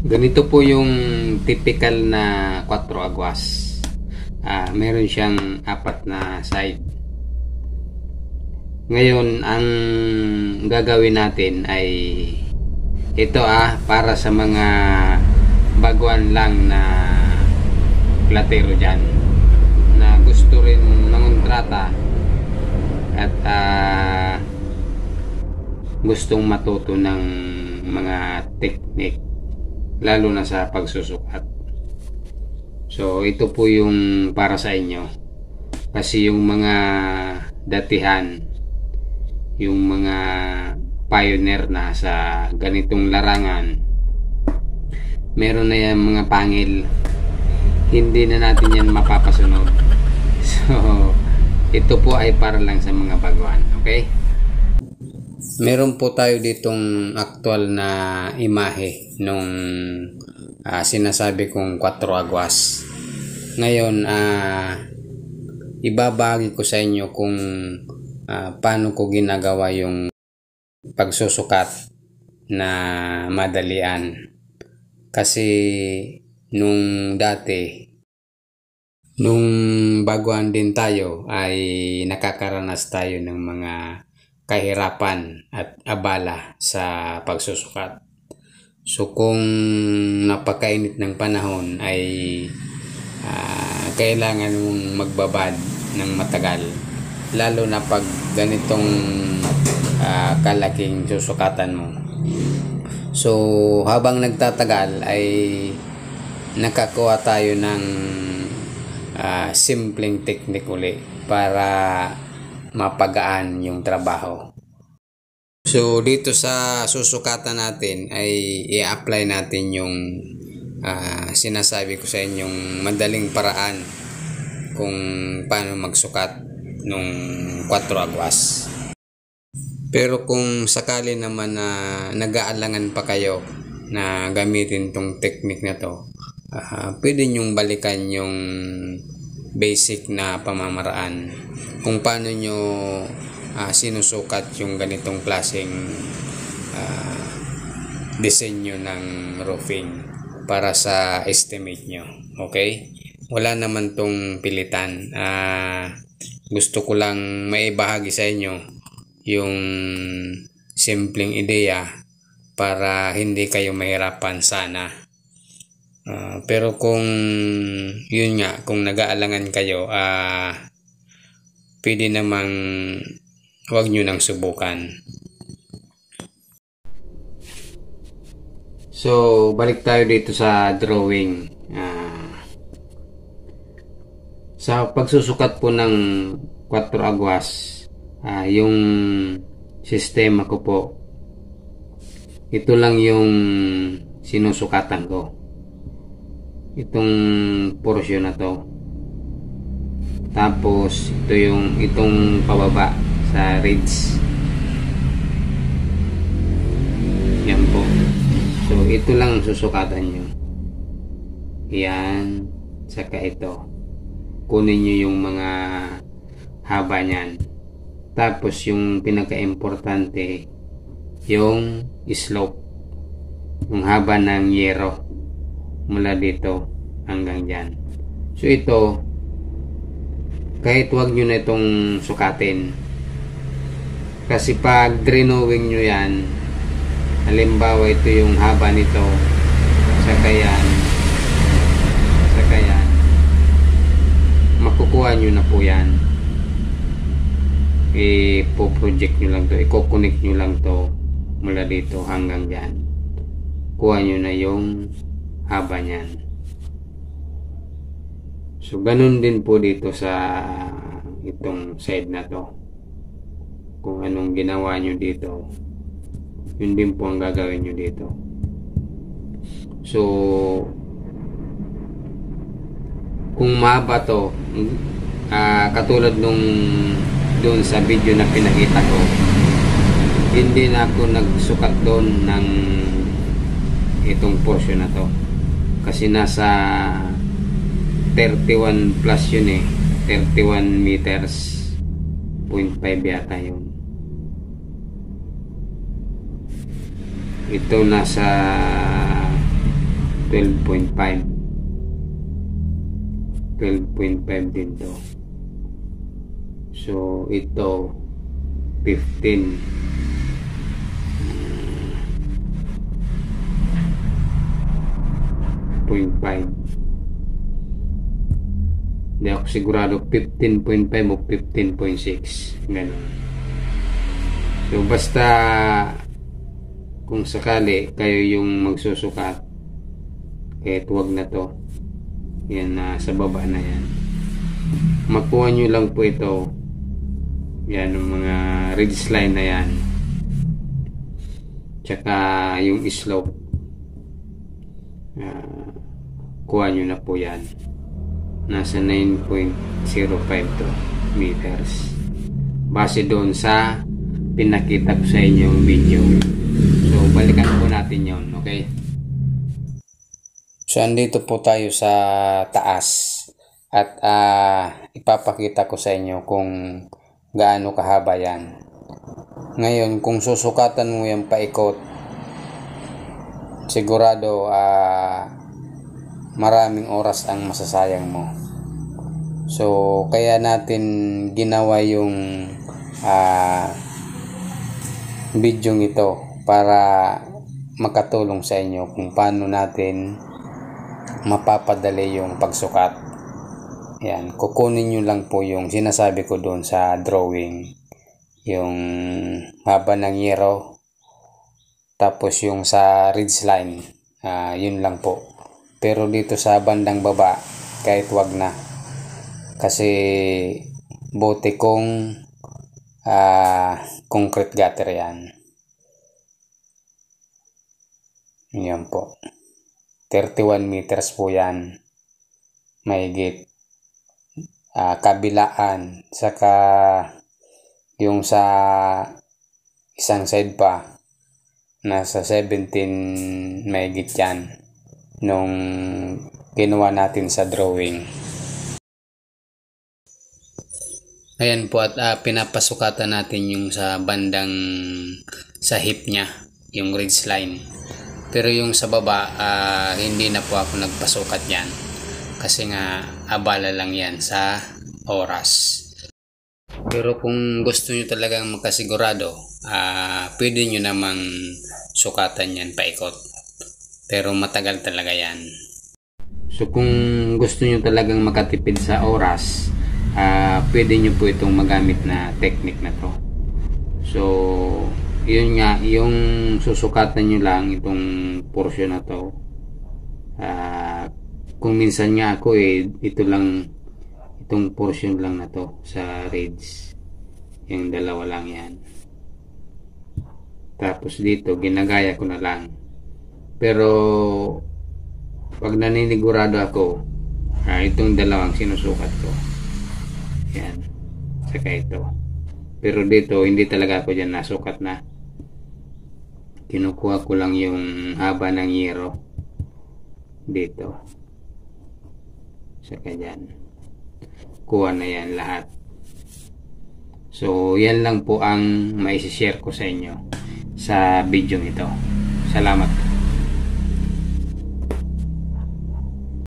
Ganito po yung typical na 4 agwas. Meron siyang 4 na side. Ngayon, ang gagawin natin ay ito para sa mga baguan lang na platero dyan na gusto rin mangontrata at gustong matuto ng mga technique lalo na sa pagsusukat. So ito po yung para sa inyo, kasi yung mga datihan, yung mga pioneer na sa ganitong larangan, meron na yan mga pangil, hindi na natin yan mapapasunod. So ito po ay para lang sa mga baguhan. Okay, meron po tayo ditong aktual na imahe nung sinasabi kong 4 agwas. Ngayon, ibabahagi ko sa inyo kung paano ko ginagawa yung pagsusukat na madalian. Kasi nung dati, nung baguhan din tayo, ay nakakaranas tayo ng mga kahirapan at abala sa pagsusukat. So kung napakainit ng panahon ay kailangan mong magbabad ng matagal, lalo na pag ganitong kalaking susukatan mo. So habang nagtatagal ay nakakuha tayo ng simpleng technique uli para mapagaan yung trabaho. So dito sa susukatan natin ay i-apply natin yung sinasabi ko sa inyong madaling paraan kung paano magsukat nung 4 agwas. Pero kung sakali naman na nag-aalangan pa kayo na gamitin tong technique na to, pwede nyong balikan yung basic na pamamaraan kung paano nyo sinusukat yung ganitong klaseng disenyo ng roofing para sa estimate nyo. Okay? Wala naman tong pilitan. Gusto ko lang maibahagi sa inyo yung simpleng ideya para hindi kayo mahirapan sana. Pero kung yun nga, kung nag-aalangan kayo, pwede namang huwag nyo nang subukan. So balik tayo dito sa drawing. Sa pagsusukat po ng 4 agwas, yung sistema ko po, ito lang yung sinusukatan ko, itong portion na to. Tapos itong pababa sa ridge, yan po. So ito lang susukatan nyo, yan. Saka ito, kunin nyo yung mga haba nyan. Tapos yung pinaka-importante, yung slope, yung haba ng yero mula dito hanggang dyan. So ito, kahit wag nyo na itong sukatin, kasi pag drawing nyo yan, halimbawa ito yung haba nito, saka yan, makukuha nyo na po yan. Ipo-project nyo lang to, i-connect nyo lang to mula dito hanggang dyan. Kuha nyo na yung haba nyan. So ganun din po dito sa itong side na to. Kung anong ginawa nyo dito, yun din po ang gagawin nyo dito. So kung mahaba to, katulad nung doon sa video na pinakita ko, hindi na ako nagsukat doon ng itong portion na to, kasi nasa 31 plus yun 31 meters 0.5 yata yun. Ito nasa 12.5. 12.5 din to. So ito 15.5. Hindi ako sigurado 15.5 o 15.6, ganun. So basta kung sakali kayo yung magsusukat, kahit wag na to, yan na sa baba na yan, makuha nyo lang po ito, yan yung mga ridge line na yan, tsaka yung slope, kuha nyo na po yan, nasa 9.05 to meters base doon sa pinakita ko sa inyong video. So balikan po natin yon, okay? So andito po tayo sa taas at ipapakita ko sa inyo kung gaano kahaba yan. Ngayon kung susukatan mo yan paikot, sigurado maraming oras ang masasayang mo. So kaya natin ginawa yung video ito para makatulong sa inyo kung paano natin mapapadali yung pagsukat. Yan, kukunin nyo lang po yung sinasabi ko doon sa drawing, yung haba ng yero, tapos yung sa ridge line, yun lang po. Pero dito sa bandang baba, kahit wag na, kasi bote kong concrete gutter yan. Yan po, 31 meters po yan mahigit, kabilaan, saka yung sa isang side pa nasa 17 mahigit yan nung ginawa natin sa drawing. Ayan po, at pinapasukatan natin yung sa bandang sa hip nya, yung ridge line. Pero yung sa baba, hindi na po ako nagpasukat yan kasi nga abala lang yan sa oras. Pero kung gusto nyo talagang makasigurado, pwede nyo namang sukatan yan paikot, pero matagal talaga yan. So kung gusto nyo talagang makatipid sa oras, pwede nyo po itong magamit na technique na to. So yun nga, yung susukatan nyo lang itong portion na to. Kung minsan nga ako ito lang, itong portion lang na to sa ridge, yung dalawa lang yan, tapos dito ginagaya ko na lang. Pero pag naninigurado ako, itong dalawang sinusukat ko, yan, saka ito. Pero dito hindi talaga ako dyan nasukat na, kinukuha ko lang yung haba ng yero dito, saka dyan, kuha na yan lahat. So yan lang po ang maisishare ko sa inyo sa video ito. Salamat po.